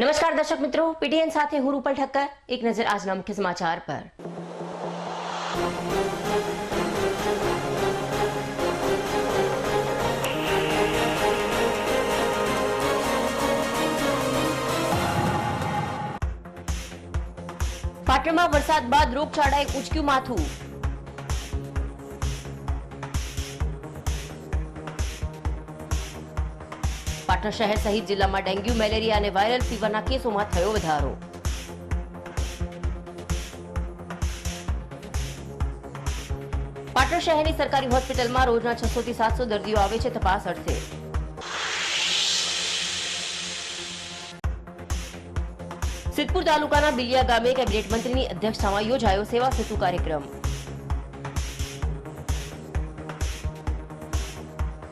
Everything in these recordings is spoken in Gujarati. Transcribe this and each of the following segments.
नमस्कार दर्शक मित्रों, पीटीएन साथ हूं रूपल ठक्कर। एक नजर આજના મુખ્ય સમાચાર પર। પાટણમાં વરસાદ બાદ રોગચાળાએ ઉચક્યું માથું। પાટણ શહેર સહિત જિલ્લામાં ડેન્ગ્યુ, મેલેરિયા અને વાયરલ ફીવરના કેસોમાં થયો વધારો। પાટણ શહેરની સરકારી હોસ્પિટલમાં રોજના 600 થી 700 દર્દીઓ આવે છે તપાસ અર્થે। સિદ્ધપુર તાલુકાના બિલિયા ગામે કેબિનેટ મંત્રીની અધ્યક્ષતામાં યોજાયો સેવા સેતુ કાર્યક્રમ।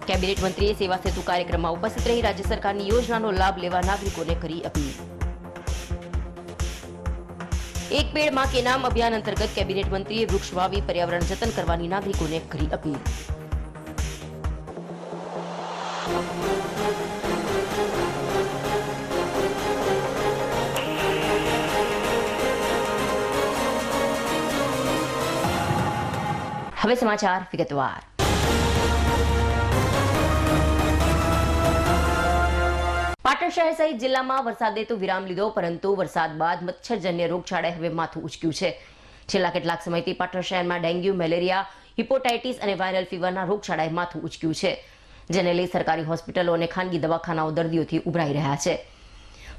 કેબિનેટ મંત્રીએ સેવા સેતુ કાર્યક્રમમાં ઉપસ્થિત રહી રાજ્ય સરકારની યોજનાનો લાભ લેવા નાગરિકોને કરી અપીલ। એક પેડ માં કે નામ અભિયાન અંતર્ગત કેબિનેટ મંત્રીએ વૃક્ષ વાવી પર્યાવરણ જતન કરવાની નાગરિકોને કરી અપીલ। હવે સમાચાર વિગતવાર। પાટણ શહેર સહિત જિલ્લામાં વરસાદે તો વિરામ લીધો, પરંતુ વરસાદ બાદ મચ્છરજન્ય રોગચાળાએ હવે માથું ઉચક્યું છે। છેલ્લા કેટલાક સમયથી પાટણ શહેરમાં ડેન્ગ્યુ, મેલેરિયા, હિપોટાઇટિસ અને વાયરલ ફીવરના રોગચાળાએ માથું ઉચક્યું છે, જેને લઈ સરકારી હોસ્પિટલો અને ખાનગી દવાખાનાઓ દર્દીઓથી ઉભરાઈ રહ્યા છે।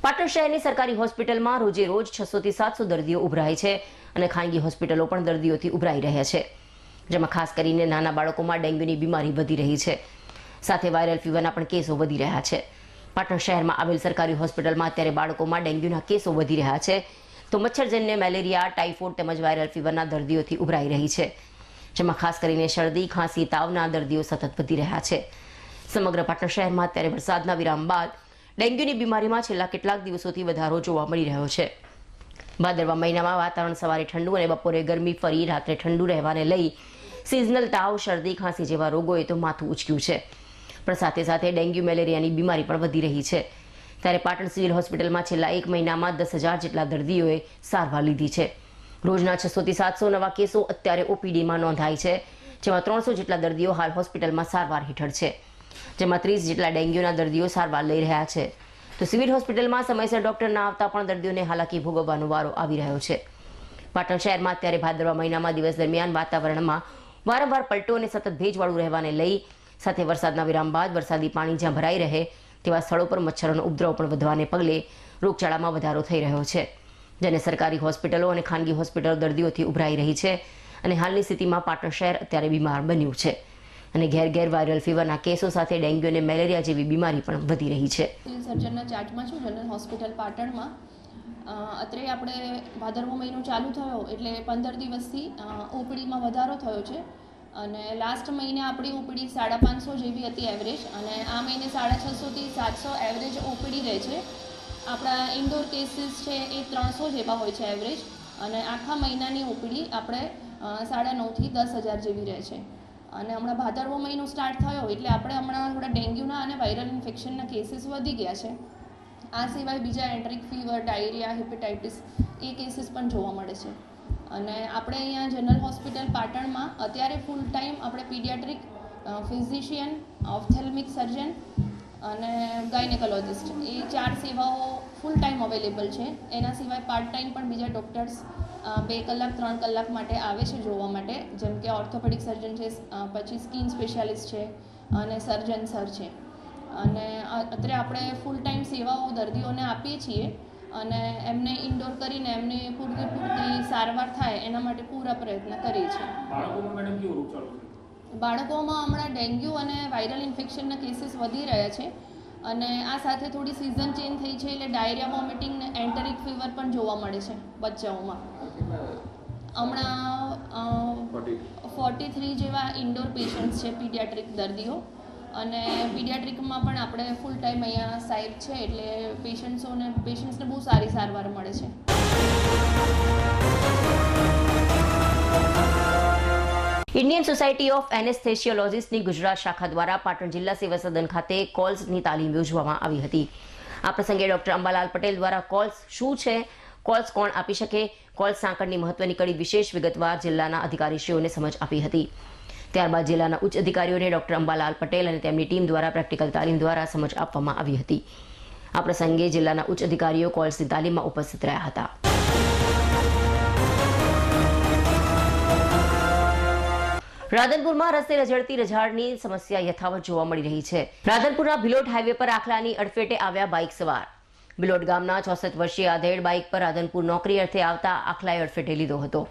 પાટણ શહેરની સરકારી હોસ્પિટલમાં રોજે રોજ 600 થી 700 દર્દીઓ ઉભરાય છે અને ખાનગી હોસ્પિટલો પણ દર્દીઓથી ઉભરાઈ રહ્યા છે, જેમાં ખાસ કરીને નાના બાળકોમાં ડેન્ગ્યુની બીમારી વધી રહી છે, સાથે વાયરલ ફીવરના પણ કેસો વધી રહ્યા છે। પાટણ શહેરમાં આવેલ સરકારી હોસ્પિટલમાં અત્યારે બાળકોમાં ડેન્ગ્યુના કેસો વધી રહ્યા છે, તો મચ્છરજન્ય મેલેરિયા, ટાઇફોઇડ તેમજ વાયરલ ફીવરના દર્દીઓથી ઉભરાઈ રહી છે, જેમાં ખાસ કરીને શરદી, ખાંસી, તાવના દર્દીઓ સતત વધી રહ્યા છે। સમગ્ર પાટણ શહેરમાં અત્યારે વરસાદના વિરામ બાદ ડેન્ગ્યુની બીમારીમાં છેલ્લા કેટલાક દિવસોથી વધારો જોવા મળી રહ્યો છે। ભાદરવા મહિનામાં વાતાવરણ સવારે ઠંડુ અને બપોરે ગરમી ફરી રાત્રે ઠંડુ રહેવાને લઈ સિઝનલ તાવ, શરદી, ખાંસી જેવા રોગોએ તો માથું ઉચક્યું છે, પણ સાથે સાથે ડેન્ગ્યુ, મેલેરિયાની બીમારી પણ વધી રહી છે। ત્યારે પાટણ સિવિલ હોસ્પિટલમાં છેલ્લા એક મહિનામાં 10,000 જેટલા દર્દીઓએ સારવાર લીધી છે। રોજના 600 થી 700 નવા કેસો અત્યારે ઓપીડીમાં નોંધાય છે, જેમાં 300 જેટલા દર્દીઓ હાલ હોસ્પિટલમાં સારવાર હેઠળ છે, જેમાં 30 જેટલા ડેન્ગ્યુના દર્દીઓ સારવાર લઈ રહ્યા છે। તો સિવિલ હોસ્પિટલમાં સમયસર ડોક્ટર ના આવતા પણ દર્દીઓને હાલાકી ભોગવવાનો વારો આવી રહ્યો છે। પાટણ શહેરમાં અત્યારે ભાદરવા મહિનામાં દિવસ દરમિયાન વાતાવરણમાં વારંવાર પલટો અને સતત ભેજવાળું રહેવાને લઈ સાથે વરસાદના વિરામ બાદ વરસાદી પાણી જ્યાં ભરાઈ રહે તેવા સ્થળો પર મચ્છરોનો ઉપદ્રવ પણ વધવાને પગલે રોગચાળામાં વધારો થઈ રહ્યો છે, જેને સરકારી હોસ્પિટલો અને ખાનગી હોસ્પિટલો દર્દીઓથી ઉભરાઈ રહી છે અને હાલની સ્થિતિમાં પાટણ શહેર અત્યારે બીમાર બન્યું છે અને ઘેર ઘેર વાયરલ ફીવરના કેસો સાથે ડેન્ગ્યુ અને મેલેરિયા જેવી બીમારી પણ વધી રહી છે। સર્જનના ચાર્ટમાં છું, જનરલ હોસ્પિટલ પાટણમાં અત્યારે આપણે ભાદરવો મહિનો ચાલુ થયો એટલે 15 દિવસથી ઓપીડીમાં વધારો થયો છે અને લાસ્ટ મહિને આપણી ઓપીડી 550 જેવી હતી એવરેજ, અને આ મહિને 650 થી 700 એવરેજ ઓપીડી રહે છે। આપણા ઇન્ડોર કેસીસ છે એ 300 જેવા હોય છે એવરેજ, અને આખા મહિનાની ઓપીડી આપણે 9.5 થી 10,000 જેવી રહે છે। અને હમણાં ભાદરવો મહિનો સ્ટાર્ટ થયો એટલે આપણે હમણાં થોડા ડેન્ગ્યુના અને વાયરલ ઇન્ફેક્શનના કેસીસ વધી ગયા છે। આ સિવાય બીજા enteric fever, diarrhoea, hepatitis A cases પણ જોવા મળે છે। અને આપણે અહીંયા જનરલ હોસ્પિટલ પાટણમાં અત્યારે ફૂલ ટાઈમ આપણે પીડિયાટ્રિક, ફિઝિશિયન, ઓપ્થેલ્મિક સર્જન અને ગાયનેકોલોજિસ્ટ એ 4 સેવાઓ ફૂલ ટાઈમ અવેલેબલ છે। એના સિવાય પાર્ટ ટાઈમ પણ બીજા ડૉક્ટર્સ 2 કલાક 3 કલાક માટે આવે છે જોવા માટે, જેમ કે ઓર્થોપેડિક સર્જન છે, પછી સ્કિન સ્પેશિયાલિસ્ટ છે અને સર્જન સર છે। અને અત્યારે આપણે ફૂલ ટાઈમ સેવાઓ દર્દીઓને આપીએ છીએ અને એમને ઇન્ડોર કરીને એમને પૂરતી સારવાર થાય એના માટે પૂરા પ્રયત્ન કરીએ છીએ। બાળકોમાં હમણાં ડેન્ગ્યુ અને વાયરલ ઇન્ફેક્શનના કેસીસ વધી રહ્યા છે, અને આ સાથે થોડી સિઝન ચેન્જ થઈ છે એટલે ડાયરિયા, વોમિટિંગ ને એન્ટેરિક ફીવર પણ જોવા મળે છે બચ્ચાઓમાં। હમણાં 43 જેવા ઇન્ડોર પેશન્ટ્સ છે, પીડિયાટ્રિક દર્દીઓ, અને પીડિયાટ્રિકમાં પણ આપણે ફૂલ ટાઈમ અહીંયા સાહેબ છે એટલે પેશન્ટ્સને બહુ સારી સારવાર મળે છે। ઇન્ડિયન સોસાયટી ઓફ એનેસ્થેસિયોલોજિસ્ટની ગુજરાત શાખા દ્વારા પાટણ જિલ્લા સેવા સદન ખાતે કોલ્સની તાલીમ યોજવામાં આવી હતી। આ પ્રસંગે ડોક્ટર અંબાલાલ પટેલ દ્વારા કોલ્સ શું છે, કોલ્સ કોણ આપી શકે, કોલ્સ સાંકળની મહત્વની કડી વિશેષ વિગતવાર જિલ્લાના અધિકારીશ્રીઓને સમજ આપી હતી. ત્યારબાદ જિલ્લાના ઉચ્ચ અધિકારીઓને ડોક્ટર અંબાલાલ પટેલ અને તેમની ટીમ દ્વારા પ્રેક્ટિકલ તાલીમ દ્વારા સમજ આપવામાં આવી હતી. આ પ્રસંગે જિલ્લાના ઉચ્ચ અધિકારીઓ કોલ્સની તાલીમમાં ઉપસ્થિત રહ્યા હતા. રાધનપુરમાં રસ્તે રઝળતી રઝાડની સમસ્યા યથાવત જોવા મળી રહી છે. રાધનપુરના ભિલોટ હાઈવે પર આખલાની અડફેટે આવ્યા બાઇક સવાર. ભિલોટ ગામના 64 વર્ષીય આધેડ બાઇક પર રાધનપુર નોકરી અર્થે આવતા આખલાએ અડફેટે લીધો હતો.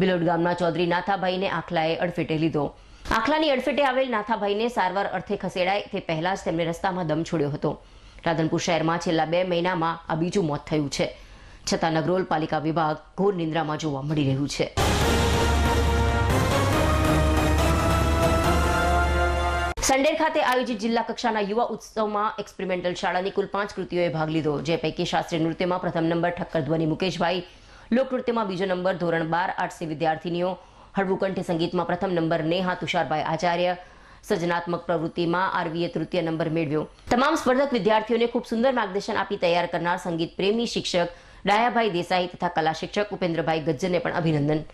ભિલોટ ગામના ચૌધરી નાથાભાઈને આખલાએ અડફેટે લીધો. આખલાની અડફેટે આવેલ નાથાભાઈને સારવાર અર્થે ખસેડાય તે પહેલા જ તેમને રસ્તામાં દમ છોડ્યો હતો. રાધનપુર શહેરમાં છેલ્લા 2 મહિનામાં આ બીજું મોત થયું છે. છતાં નગરોલ પાલિકા વિભાગ ઘોર નિંદ્રામાં જોવા મળી રહ્યું છે. સંડેર ખાતે આયોજિત જિલ્લા કક્ષાના યુવા ઉત્સવમાં એક્સપેરિમેન્ટલ શાળાની કુલ 5 કૃતિઓએ ભાગ લીધો. જે પૈકી શાસ્ત્રીય નૃત્યમાં પ્રથમ નંબર ઠક્કર ધ્વનિ મુકેશભાઈ, લોકનૃત્યમાં બીજો નંબર ધોરણ 12 આર્ટ્સની વિદ્યાર્થીનીઓ, હળવું કંઠી સંગીતમાં પ્રથમ નંબર નેહા તુષારભાઈ આચાર્ય, સર્જનાત્મક પ્રવૃત્તિમાં આરવીએ તૃતીય નંબર મેળવ્યો. તમામ સ્પર્ધક વિદ્યાર્થીઓને ખૂબ સુંદર માર્ગદર્શન આપી તૈયાર કરનાર સંગીત પ્રેમી શિક્ષક ડાયાભાઈ દેસાઈ તથા કલા શિક્ષક ઉપેન્દ્રભાઈ ગજ્જરને પણ અભિનંદન.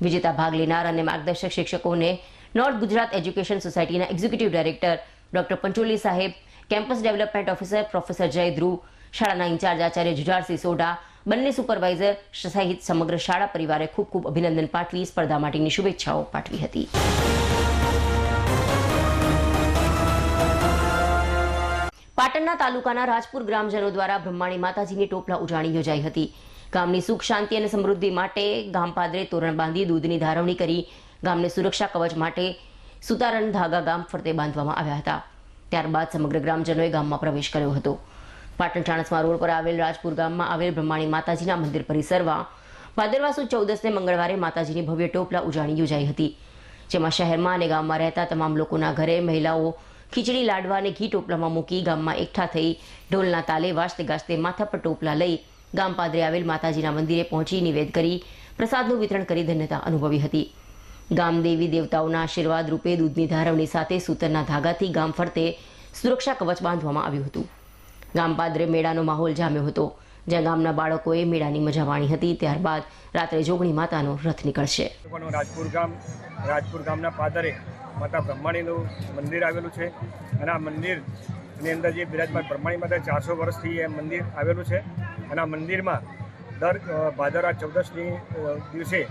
વિજેતા ભાગ લેનાર અને માર્ગદર્શક શિક્ષકોને નોર્થ ગુજરાત એજ્યુકેશન સોસાયટીના એક્ઝિક્યુટિવ ડાયરેક્ટર ડોક્ટર પંચોલી સાહેબ, કેમ્પસ ડેવલપમેન્ટ ઓફિસર પ્રોફેસર જય ધ્રુવ, શાળાના ઇન્ચાર્જ આચાર્ય જુઝારસિંહ સોઢા, બંને સુપરવાઇઝર સહિત સમગ્ર શાળા પરિવારે ખૂબ ખૂબ અભિનંદન પાઠવી સ્પર્ધા માટેની શુભેચ્છાઓ પાઠવી હતી. પાટણના તાલુકાના રાજપુર ગ્રામજનો દ્વારા બ્રહ્માણી માતાજીની ટોપલા ઉજાણી યોજાઈ હતી. ગામની સુખ શાંતિ અને સમૃદ્ધિ માટે ગામ પાદરે તોરણ બાંધી દૂધની ધારવણી કરી ગામને સુરક્ષા કવચ માટે સુતારણ ધાગા ગામ ફરતે બાંધવામાં આવ્યા હતા. ત્યારબાદ સમગ્ર ગ્રામજનોએ ગામમાં પ્રવેશ કર્યો હતો. પાટણ ચાણસ્મા રોડ પર આવેલ રાજપુર ગામમાં આવેલ બ્રહ્માણી માતાજીના મંદિર પરિસરમાં ભાદરવા સુદ 14ને મંગળવારે માતાજીની ભવ્ય ટોપલા ઉજાણી યોજાઈ હતી. જેમાં શહેરમાં અને ગામમાં રહેતા તમામ લોકોના ઘરે મહિલાઓ ખીચડી લાડવા અને ઘી ટોપલામાં મૂકી ગામમાં એકઠા થઈ ઢોલના તાલે વાજતે ગાજતે માથા પર ટોપલા લઈ ગામ પાદરે આવેલ માતાજીના મંદિરે પહોંચી નિવેદ કરી પ્રસાદનું વિતરણ કરી ધન્યતા અનુભવી હતી. ગામ દેવી દેવતાઓના આશીર્વાદ રૂપે દૂધની ધારવણી સાથે સૂતરના ધાગાથી ગામ ફરતે સુરક્ષા કવચ બાંધવામાં આવ્યું હતું. ગામ પાદરે મેળાનો માહોલ જામ્યો હતો, જ્યાં ગામના બાળકોએ મેળાની મજા માણી હતી. ત્યારબાદ રાત્રે જોગણી માતાનો રથ નીકળશે. રાજપુર ગામના પાદરે માતા બ્રહ્માણીનું મંદિર આવેલું છે અને આ મંદિરની અંદર જે બિરાજમાન બ્રહ્માણી માતા 400 વર્ષથી એ મંદિર આવેલું છે અને આ મંદિરમાં દર ભાદરવા 14ની દિવસે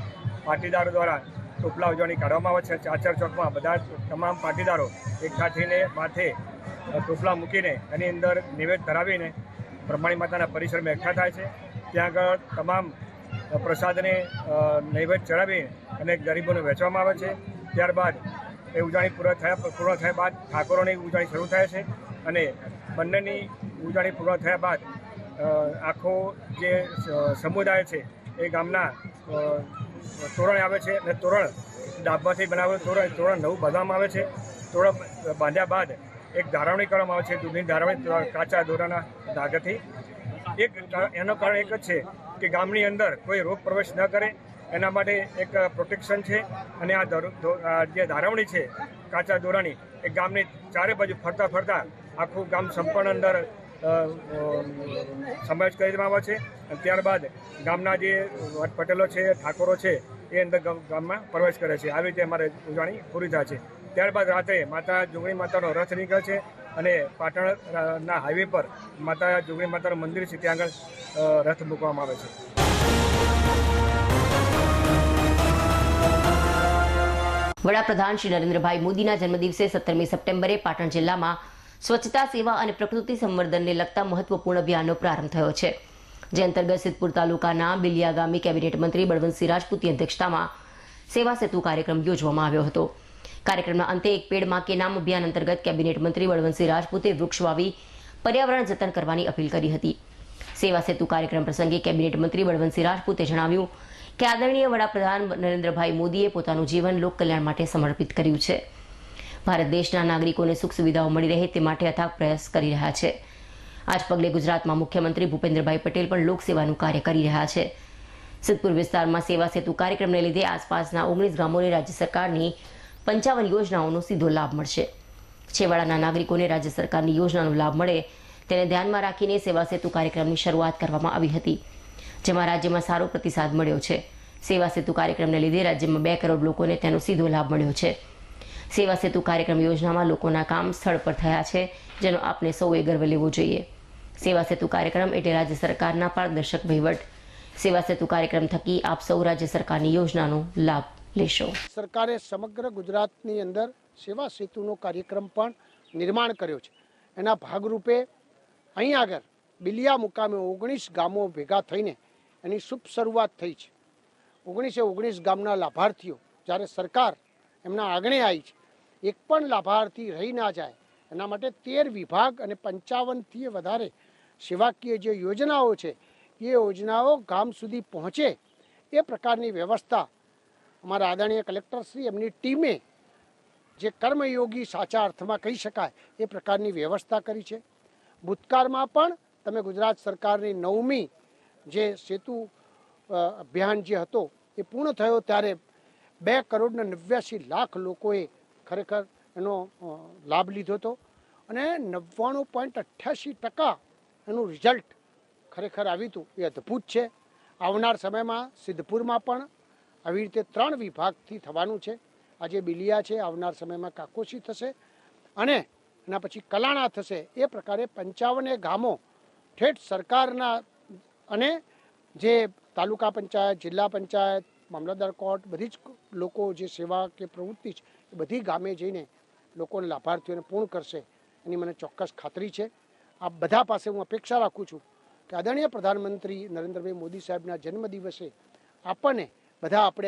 પાટીદારો દ્વારા ટોપલા ઉજવણી કાઢવામાં આવે છે. ચાચર ચોકમાં બધા તમામ પાટીદારો એકઠા થઈને માથે ટોપલા મૂકીને એની અંદર નૈવેદ્ય ધરાવીને બ્રહ્માણી માતાના પરિસરમાં એકઠા થાય છે. ત્યાં આગળ તમામ પ્રસાદને નૈવેદ્ય ચડાવી અને ગરીબોને વહેંચવામાં આવે છે. ત્યારબાદ એ ઉજાણી પૂર્ણ થયા બાદ ઠાકોરોની ઉજાણી શરૂ થાય છે અને બંનેની ઉજાણી પૂર્ણ થયા બાદ આખો જે સમુદાય છે એ ગામના તોરણ આવે છે અને તોરણ ડાબમાંથી બનાવેલું તોરણ નવું બાંધવામાં આવે છે. તોરણ બાંધ્યા બાદ એક ધારવણી કરવામાં આવે છે, દૂધની ધારવણી કાચા દોરાના ધાગાથી. એનું કારણ એક જ છે કે ગામની અંદર કોઈ રોગ પ્રવેશ ન કરે એના માટે એક પ્રોટેક્શન છે. અને આ જે ધારવણી છે કાચા દોરાની એ ગામની ચારે બાજુ ફરતા ફરતા આખું ગામ સંપૂર્ણ અંદર સમાવેશ કરી દેવામાં આવે છે. અને ત્યારબાદ ગામના જે પટેલો છે, ઠાકોરો છે એ અંદર ગામમાં પ્રવેશ કરે છે. આવી રીતે અમારે ઉજવણી પૂરી થાય છે. ત્યારબાદ રાત્રે માતા જોગણી માતાનો રથ નીકળે છે અને પાટણના હાઈવે પર માતા જોગણી માતાનું મંદિર છે ત્યાં આગળ રથ મૂકવામાં આવે છે. વડાપ્રધાન શ્રી નરેન્દ્રભાઈ મોદીના જન્મદિવસે 17મી સપ્ટેમ્બરે પાટણ જિલ્લામાં સ્વચ્છતા સેવા અને પ્રકૃતિ સંવર્ધનને લગતા મહત્વપૂર્ણ અભિયાનનો પ્રારંભ થયો છે. જે અંતર્ગત સિદ્ધપુર તાલુકાના બિલિયા ગામે કેબિનેટ મંત્રી બળવંતસિંહ રાજપૂતની અધ્યક્ષતામાં સેવા સેતુ કાર્યક્રમ યોજવામાં આવ્યો હતો. કાર્યક્રમના અંતે એક પેડ માં કે નામ અભિયાન અંતર્ગત કેબિનેટ મંત્રી બળવંતસિંહ રાજપૂતે વૃક્ષ વાવી પર્યાવરણ જતન કરવાની અપીલ કરી હતી. સેવા સેતુ કાર્યક્રમ પ્રસંગે કેબિનેટ મંત્રી બળવંતસિંહ રાજપૂતે જણાવ્યું કે આદરણીય વડાપ્રધાન નરેન્દ્રભાઈ મોદીએ પોતાનું જીવન લોક કલ્યાણ માટે સમર્પિત કર્યું છે. ભારત દેશના નાગરિકોને સુખ સુવિધાઓ મળી રહે તે માટે અથાગ પ્રયાસ કરી રહ્યા છે. આજ પગલે ગુજરાતમાં મુખ્યમંત્રી ભૂપેન્દ્રભાઈ પટેલ પણ લોકસેવાનું કાર્ય કરી રહ્યા છે. સિદ્ધપુર વિસ્તારમાં સેવા સેતુ કાર્યક્રમને લીધે આસપાસના 19 ગામોને રાજ્ય સરકારની 55 યોજનાઓનો સીધો લાભ મળશે. છેવાડાના નાગરિકોને રાજ્ય સરકારની યોજનાનો લાભ મળે તેને ધ્યાનમાં રાખીને સેવા સેતુ કાર્યક્રમની શરૂઆત કરવામાં આવી હતી, જેમાં રાજ્યમાં સારો પ્રતિસાદ મળ્યો છે. સેવા સેતુ કાર્યક્રમને લીધે રાજ્યમાં 2 કરોડ લોકોને તેનો સીધો લાભ મળ્યો છે. સેવા સેતુ કાર્યક્રમ યોજનામાં લોકોના કામ સ્થળ પર થયા છે, જેનો આપને સૌએ ગર્વ લેવો જોઈએ. સેવા સેતુ કાર્યક્રમ એટલે રાજ્ય સરકારના પારદર્શક વહીવટ. સેવા સેતુ કાર્યક્રમ થકી આપ સૌ રાજ્ય સરકારની યોજનાનો લાભ લેશો. સરકારે સમગ્ર ગુજરાતની અંદર સેવા સેતુનો કાર્યક્રમ પણ નિર્માણ કર્યો છે. એના ભાગરૂપે અહીં આગળ બિલિયા મુકામે 19 ગામો ભેગા થઈને એની શુભ શરૂઆત થઈ છે. 19 ગામના લાભાર્થીઓ જ્યારે સરકાર એમના આંગણે આવી છે, એક પણ લાભાર્થી રહી ના જાય એના માટે 13 વિભાગ અને 55થી વધારે સેવાકીય જે યોજનાઓ છે એ યોજનાઓ ગામ સુધી પહોંચે એ પ્રકારની વ્યવસ્થા અમારા આદરણીય કલેક્ટરશ્રી એમની ટીમે જે કર્મયોગી સાચા અર્થમાં કહી શકાય એ પ્રકારની વ્યવસ્થા કરી છે. ભૂતકાળમાં પણ તમે ગુજરાત સરકારની 9મી જે સેતુ અભિયાન જે હતો એ પૂર્ણ થયો ત્યારે 2 કરોડ ને 89 લાખ લોકોએ ખરેખર એનો લાભ લીધો હતો અને 99.88% એનું રિઝલ્ટ ખરેખર આવ્યું હતું. એ અદ્ભુત છે. આવનાર સમયમાં સિદ્ધપુરમાં પણ આવી રીતે 3 વિભાગથી થવાનું છે. આજે બિલિયા છે, આવનાર સમયમાં કાકોશી થશે અને એના પછી કલાણા થશે. એ પ્રકારે 55 ગામો ઠેઠ સરકારના અને જે તાલુકા પંચાયત, જિલ્લા પંચાયત, મામલતદાર કોર્ટ, બધી જ લોકો જે સેવા કે પ્રવૃત્તિ છે એ બધી ગામે જઈને લોકોને લાભાર્થીઓને પૂર્ણ કરશે એની મને ચોક્કસ ખાતરી છે. આ બધા પાસે હું અપેક્ષા રાખું છું કે આદરણીય પ્રધાનમંત્રી નરેન્દ્રભાઈ મોદી સાહેબના જન્મદિવસે આપણે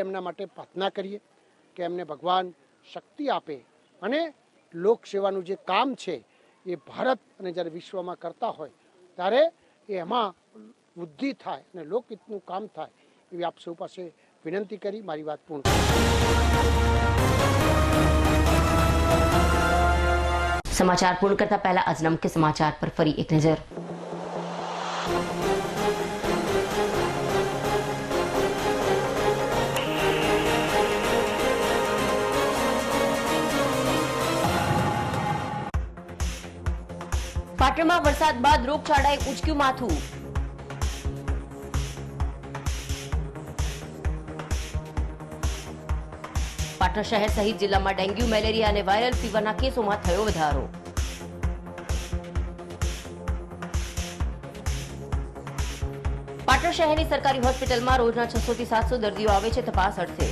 એમના માટે પ્રાર્થના કરીએ કે એમને ભગવાન શક્તિ આપે અને લોકસેવાનું જે કામ છે એ ભારત અને જ્યારે વિશ્વમાં કરતા હોય ત્યારે એમાં વૃદ્ધિ થાય અને લોકહિતનું કામ થાય એવી આપ સૌ પાસે વિનંતી કરી મારી વાત પૂર્ણ કરું. સમાચાર પૂર્ણ કરતા પહેલા આજના મુખ્ય સમાચાર પર ફરી એક નજર. પાટણમાં વરસાદ બાદ રોગચાળાએ ઉંચક્યું માથું. પાટણ શહેર સહિત જિલ્લામાં ડેન્ગ્યુ, મેલેરિયા અને વાયરલ ફીવરના કેસોમાં થયો વધારો. પાટણ શહેરની સરકારી હોસ્પિટલમાં રોજના 600 થી 700 દર્દીઓ આવે છે તપાસ અર્થે.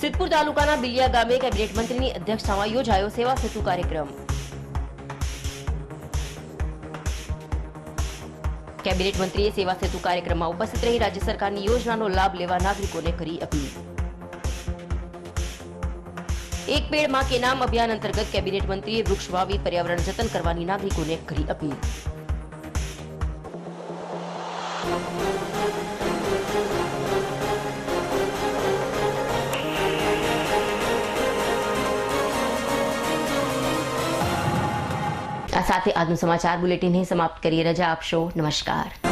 સિદ્ધપુર તાલુકાના બિલિયા ગામે કેબિનેટ મંત્રીની અધ્યક્ષતામાં યોજાયો સેવા સેતુ કાર્યક્રમ. કેબિનેટ મંત્રીએ સેવા સેતુ કાર્યક્રમમાં ઉપસ્થિત રહી રાજ્ય સરકારની યોજનાનો લાભ લેવા નાગરિકોને કરી અપીલ. એક પેડ માં કે નામ અભિયાન અંતર્ગત કેબિનેટ મંત્રીએ વૃક્ષ વાવી પર્યાવરણ જતન કરવાની નાગરિકોને કરી અપીલ. આ સાથે આજનું સમાચાર બુલેટિન સમાપ્ત કરીએ. રજા આપશો. નમસ્કાર.